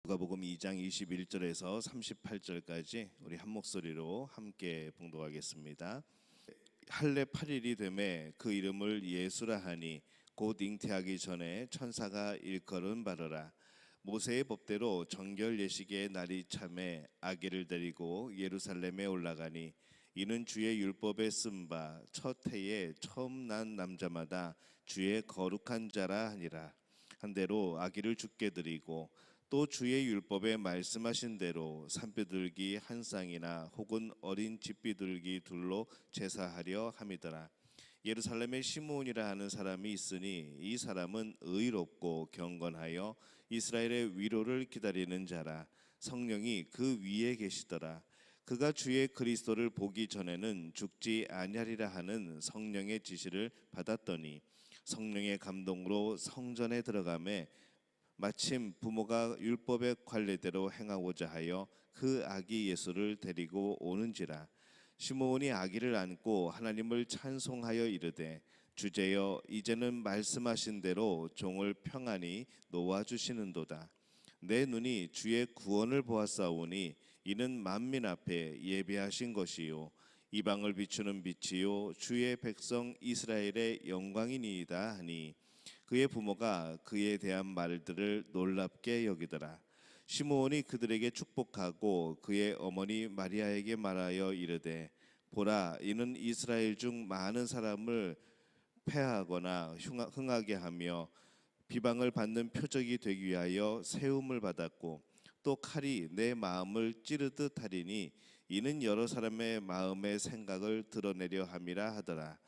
누가복음 2장 21절에서 38절까지 우리 한 목소리로 함께 봉독하겠습니다. 할례 8일이 되매 그 이름을 예수라 하니 곧 잉태하기 전에 천사가 일컬은 바로라. 모세의 법대로 정결 예식의 날이 참에 아기를 데리고 예루살렘에 올라가니 이는 주의 율법에 쓴 바 첫 해에 처음 난 남자마다 주의 거룩한 자라 하니라. 한대로 아기를 주께 드리고 또 주의 율법에 말씀하신 대로 산비둘기 한 쌍이나 혹은 어린 집비둘기 둘로 제사하려 함이더라. 예루살렘에 시므온이라 하는 사람이 있으니 이 사람은 의롭고 경건하여 이스라엘의 위로를 기다리는 자라. 성령이 그 위에 계시더라. 그가 주의 그리스도를 보기 전에는 죽지 아니하리라 하는 성령의 지시를 받았더니 성령의 감동으로 성전에 들어가매 마침 부모가 율법의 관례대로 행하고자 하여 그 아기 예수를 데리고 오는지라. 시므온이 아기를 안고 하나님을 찬송하여 이르되 주제여 이제는 말씀하신 대로 종을 평안히 놓아주시는도다. 내 눈이 주의 구원을 보았사오니 이는 만민 앞에 예비하신 것이요 이방을 비추는 빛이요 주의 백성 이스라엘의 영광이니이다 하니 그의 부모가 그에 대한 말들을 놀랍게 여기더라. 시므온이 그들에게 축복하고 그의 어머니 마리아에게 말하여 이르되 보라 이는 이스라엘 중 많은 사람을 패하거나 흥하게 하며 비방을 받는 표적이 되기 위하여 세움을 받았고 또 칼이 내 마음을 찌르듯 하리니 이는 여러 사람의 마음의 생각을 드러내려 함이라 하더라.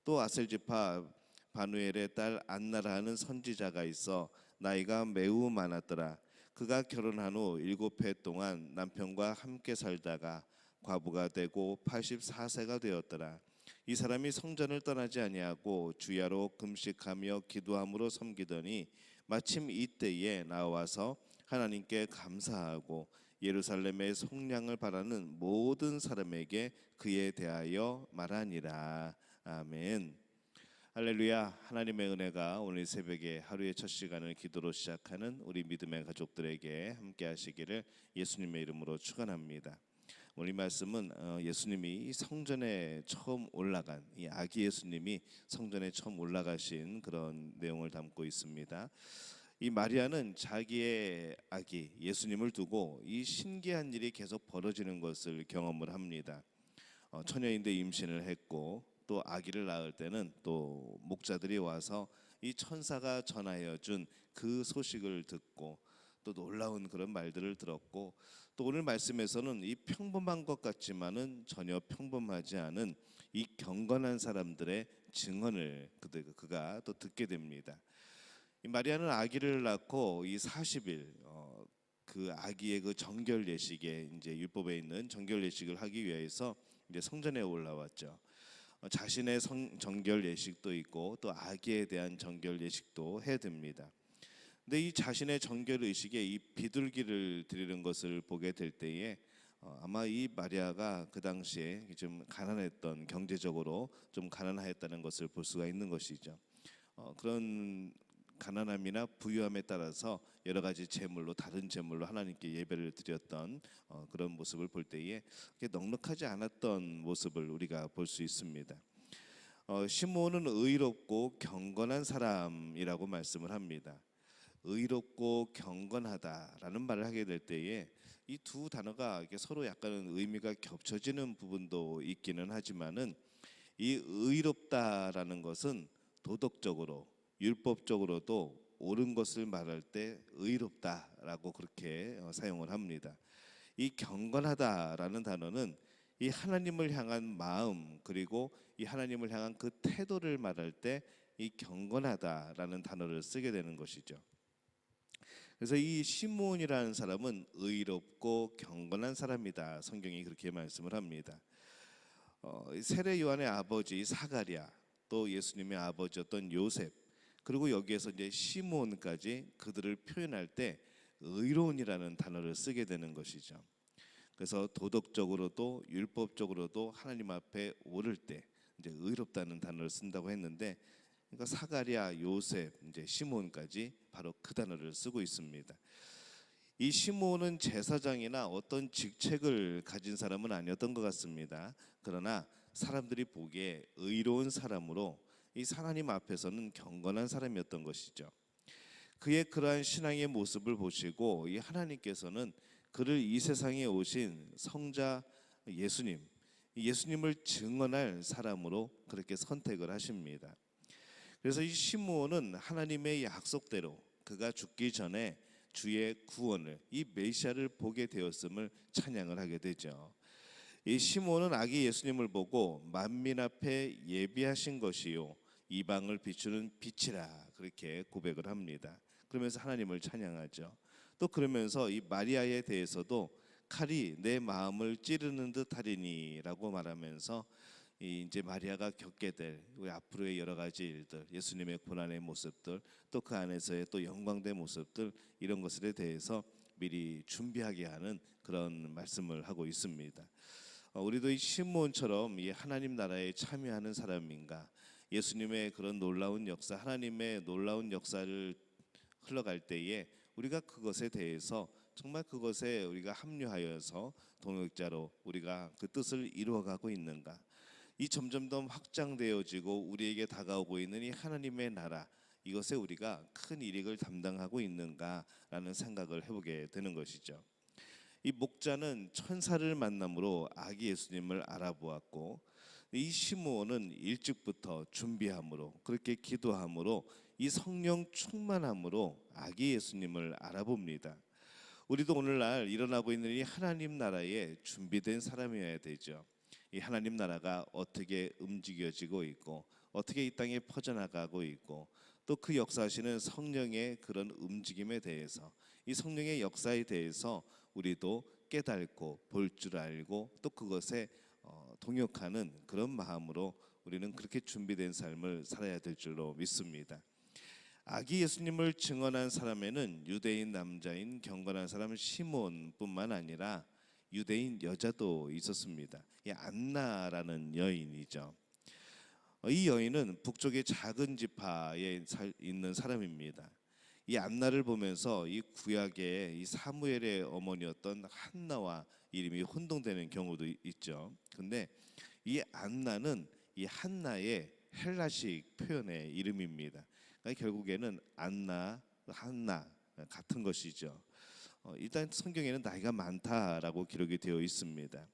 또 아셀지파 바누엘의 딸 안나라 하는 선지자가 있어 나이가 매우 많았더라. 그가 결혼한 후 7해 동안 남편과 함께 살다가 과부가 되고 84세가 되었더라. 이 사람이 성전을 떠나지 아니하고 주야로 금식하며 기도함으로 섬기더니 마침 이때에 나와서 하나님께 감사하고 예루살렘의 속량을 바라는 모든 사람에게 그에 대하여 말하니라. 아멘. 할렐루야. 하나님의 은혜가 오늘 새벽에 하루의 첫 시간을 기도로 시작하는 우리 믿음의 가족들에게 함께 하시기를 예수님의 이름으로 축원합니다. 오늘 이 말씀은 예수님이 성전에 처음 올라간 이 아기 예수님이 성전에 처음 올라가신 그런 내용을 담고 있습니다. 이 마리아는 자기의 아기 예수님을 두고 이 신기한 일이 계속 벌어지는 것을 경험을 합니다. 처녀인데 임신을 했고 또 아기를 낳을 때는 또 목자들이 와서 이 천사가 전하여 준 그 소식을 듣고 또 놀라운 그런 말들을 들었고 또 오늘 말씀에서는 이 평범한 것 같지만은 전혀 평범하지 않은 이 경건한 사람들의 증언을 그가 또 듣게 됩니다. 이 마리아는 아기를 낳고 이 40일 그 아기의 그 정결 예식에 이제 율법에 있는 정결 예식을 하기 위해서 이제 성전에 올라왔죠. 자신의 정결 예식도 있고 또 아기에 대한 정결 예식도 해야 됩니다. 근데 이 자신의 정결 의식에 이 비둘기를 드리는 것을 보게 될 때에 아마 이 마리아가 그 당시에 좀 가난했던 경제적으로 좀 가난하였다는 것을 볼 수가 있는 것이죠. 그런 가난함이나 부유함에 따라서 여러 가지 제물로 다른 제물로 하나님께 예배를 드렸던 그런 모습을 볼 때에 넉넉하지 않았던 모습을 우리가 볼 수 있습니다. 시므온은 의롭고 경건한 사람이라고 말씀을 합니다. 의롭고 경건하다라는 말을 하게 될 때에 이 두 단어가 서로 약간은 의미가 겹쳐지는 부분도 있기는 하지만은 이 의롭다라는 것은 도덕적으로 율법적으로도 옳은 것을 말할 때 의롭다라고 그렇게 사용을 합니다. 이 경건하다라는 단어는 이 하나님을 향한 마음 그리고 이 하나님을 향한 그 태도를 말할 때 이 경건하다라는 단어를 쓰게 되는 것이죠. 그래서 이 시므온이라는 사람은 의롭고 경건한 사람이다. 성경이 그렇게 말씀을 합니다. 세례 요한의 아버지 사가랴 또 예수님의 아버지였던 요셉 그리고 여기에서 이제 시므온까지 그들을 표현할 때 의로운이라는 단어를 쓰게 되는 것이죠. 그래서 도덕적으로도 율법적으로도 하나님 앞에 오를 때 이제 의롭다는 단어를 쓴다고 했는데 그러니까 사가랴, 요셉, 이제 시므온까지 바로 그 단어를 쓰고 있습니다. 이 시므온은 제사장이나 어떤 직책을 가진 사람은 아니었던 것 같습니다. 그러나 사람들이 보기에 의로운 사람으로 이 하나님 앞에서는 경건한 사람이었던 것이죠. 그의 그러한 신앙의 모습을 보시고 이 하나님께서는 그를 이 세상에 오신 성자 예수님을 증언할 사람으로 그렇게 선택을 하십니다. 그래서 이 시므온은 하나님의 약속대로 그가 죽기 전에 주의 구원을, 이 메시아를 보게 되었음을 찬양을 하게 되죠. 이 시므온은 아기 예수님을 보고 만민 앞에 예비하신 것이요 이방을 비추는 빛이라 그렇게 고백을 합니다. 그러면서 하나님을 찬양하죠. 또 그러면서 이 마리아에 대해서도 칼이 내 마음을 찌르는 듯하리니라고 말하면서 이제 마리아가 겪게 될 우리 앞으로의 여러 가지 일들, 예수님의 고난의 모습들, 또 그 안에서의 또 영광된 모습들, 이런 것들에 대해서 미리 준비하게 하는 그런 말씀을 하고 있습니다. 우리도 이 시므온처럼 이 하나님 나라에 참여하는 사람인가, 예수님의 그런 놀라운 역사, 하나님의 놀라운 역사를 흘러갈 때에 우리가 그것에 대해서 정말 그것에 우리가 합류하여서 동역자로 우리가 그 뜻을 이루어가고 있는가, 이 점점 더 확장되어지고 우리에게 다가오고 있는 이 하나님의 나라, 이것에 우리가 큰 이익을 담당하고 있는가라는 생각을 해보게 되는 것이죠. 이 목자는 천사를 만남으로 아기 예수님을 알아보았고, 이 시므온은 일찍부터 준비함으로, 그렇게 기도함으로, 이 성령 충만함으로 아기 예수님을 알아봅니다. 우리도 오늘날 일어나고 있는 이 하나님 나라에 준비된 사람이어야 되죠. 이 하나님 나라가 어떻게 움직여지고 있고 어떻게 이 땅에 퍼져나가고 있고 또 그 역사하시는 성령의 그런 움직임에 대해서, 이 성령의 역사에 대해서 우리도 깨닫고 볼 줄 알고 또 그것에 동역하는 그런 마음으로 우리는 그렇게 준비된 삶을 살아야 될 줄로 믿습니다. 아기 예수님을 증언한 사람에는 유대인 남자인 경건한 사람 시몬뿐만 아니라 유대인 여자도 있었습니다. 이 안나라는 여인이죠. 이 여인은 북쪽의 작은 지파에 있는 사람입니다. 이 안나를 보면서 이 구약의 이 사무엘의 어머니였던 한나와 이름이 혼동되는 경우도 있죠. 근데 이 안나는 이 한나의 헬라식 표현의 이름입니다. 그러니까 결국에는 안나, 한나 같은 것이죠. 일단 성경에는 나이가 많다라고 기록이 되어 있습니다.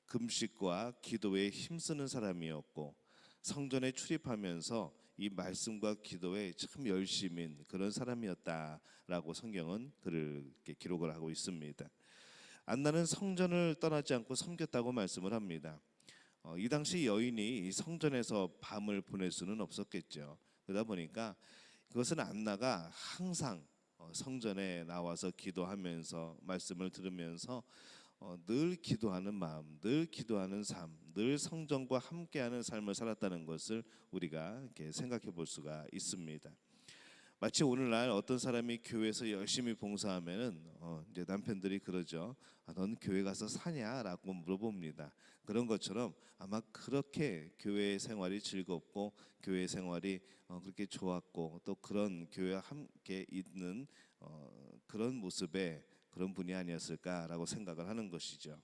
금식과 기도에 힘쓰는 사람이었고 성전에 출입하면서 이 말씀과 기도에 참 열심인 그런 사람이었다라고 성경은 그를 이렇게 기록을 하고 있습니다. 안나는 성전을 떠나지 않고 섬겼다고 말씀을 합니다. 이 당시 여인이 이 성전에서 밤을 보낼 수는 없었겠죠. 그러다 보니까 그것은 안나가 항상 성전에 나와서 기도하면서 말씀을 들으면서 늘 기도하는 마음, 늘 기도하는 삶, 늘 성전과 함께하는 삶을 살았다는 것을 우리가 이렇게 생각해 볼 수가 있습니다. 마치 오늘날 어떤 사람이 교회에서 열심히 봉사하면은 이제 남편들이 그러죠. 넌 교회 가서 사냐라고 물어봅니다. 그런 것처럼 아마 그렇게 교회 생활이 즐겁고 교회 생활이 그렇게 좋았고 또 그런 교회와 함께 있는 그런 모습의 그런 분이 아니었을까라고 생각을 하는 것이죠.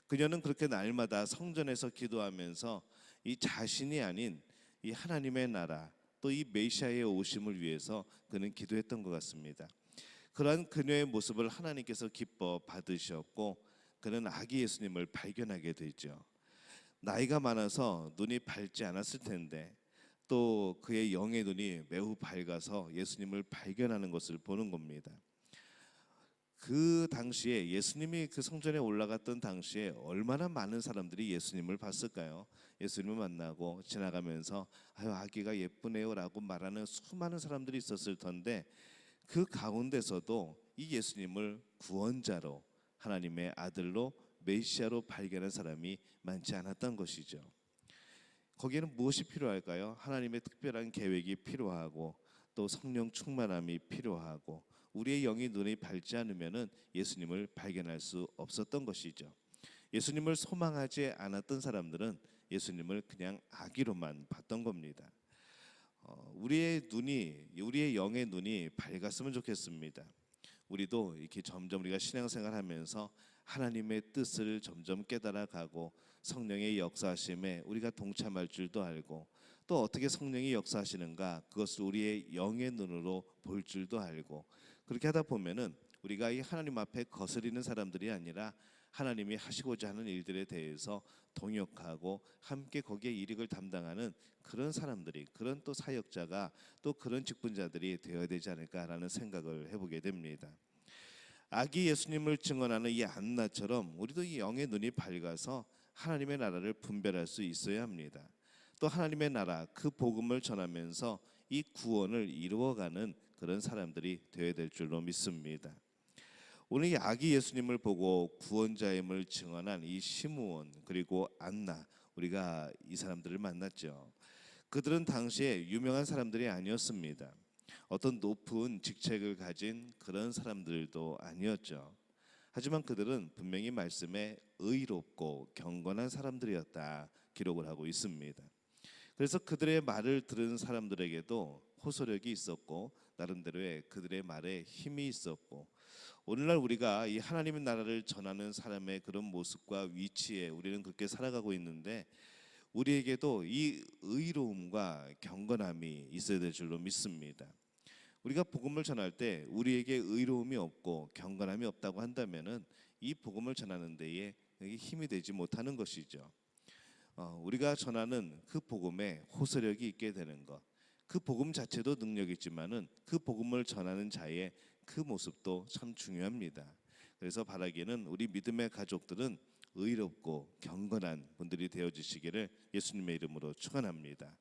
그녀는 그렇게 날마다 성전에서 기도하면서 이 자신이 아닌 이 하나님의 나라 또 이 메시아의 오심을 위해서 그는 기도했던 것 같습니다. 그러한 그녀의 모습을 하나님께서 기뻐 받으셨고 그는 아기 예수님을 발견하게 되죠. 나이가 많아서 눈이 밝지 않았을 텐데 또 그의 영의 눈이 매우 밝아서 예수님을 발견하는 것을 보는 겁니다. 그 당시에 예수님이 그 성전에 올라갔던 당시에 얼마나 많은 사람들이 예수님을 봤을까요? 예수님을 만나고 지나가면서 아유 아기가 예쁘네요라고 말하는 수많은 사람들이 있었을 텐데 그 가운데서도 이 예수님을 구원자로 하나님의 아들로 메시아로 발견한 사람이 많지 않았던 것이죠. 거기에는 무엇이 필요할까요? 하나님의 특별한 계획이 필요하고 또 성령 충만함이 필요하고 우리의 영이 눈이 밝지 않으면은 예수님을 발견할 수 없었던 것이죠. 예수님을 소망하지 않았던 사람들은 예수님을 그냥 아기로만 봤던 겁니다. 우리의 영의 눈이 밝았으면 좋겠습니다. 우리도 이렇게 점점 우리가 신앙생활하면서 하나님의 뜻을 점점 깨달아가고 성령의 역사하심에 우리가 동참할 줄도 알고 또 어떻게 성령이 역사하시는가 그것을 우리의 영의 눈으로 볼 줄도 알고 그렇게 하다 보면은 우리가 이 하나님 앞에 거스리는 사람들이 아니라 하나님이 하시고자 하는 일들에 대해서 동역하고 함께 거기에 이익을 담당하는 그런 사람들이 그런 또 사역자가 또 그런 직분자들이 되어야 되지 않을까라는 생각을 해보게 됩니다. 아기 예수님을 증언하는 이 안나처럼 우리도 이 영의 눈이 밝아서 하나님의 나라를 분별할 수 있어야 합니다. 또 하나님의 나라 그 복음을 전하면서 이 구원을 이루어가는 그런 사람들이 되어야 될 줄로 믿습니다. 오늘 이 아기 예수님을 보고 구원자임을 증언한 이 시므온 그리고 안나 우리가 이 사람들을 만났죠. 그들은 당시에 유명한 사람들이 아니었습니다. 어떤 높은 직책을 가진 그런 사람들도 아니었죠. 하지만 그들은 분명히 말씀에 의롭고 경건한 사람들이었다 기록을 하고 있습니다. 그래서 그들의 말을 들은 사람들에게도 호소력이 있었고 나름대로의 그들의 말에 힘이 있었고 오늘날 우리가 이 하나님의 나라를 전하는 사람의 그런 모습과 위치에 우리는 그렇게 살아가고 있는데 우리에게도 이 의로움과 경건함이 있어야 될 줄로 믿습니다. 우리가 복음을 전할 때 우리에게 의로움이 없고 경건함이 없다고 한다면은 이 복음을 전하는 데에 힘이 되지 못하는 것이죠. 우리가 전하는 그 복음에 호소력이 있게 되는 것, 그 복음 자체도 능력이 있지만은 그 복음을 전하는 자의 그 모습도 참 중요합니다. 그래서 바라기는 우리 믿음의 가족들은 의롭고 경건한 분들이 되어 주시기를 예수님의 이름으로 축원합니다.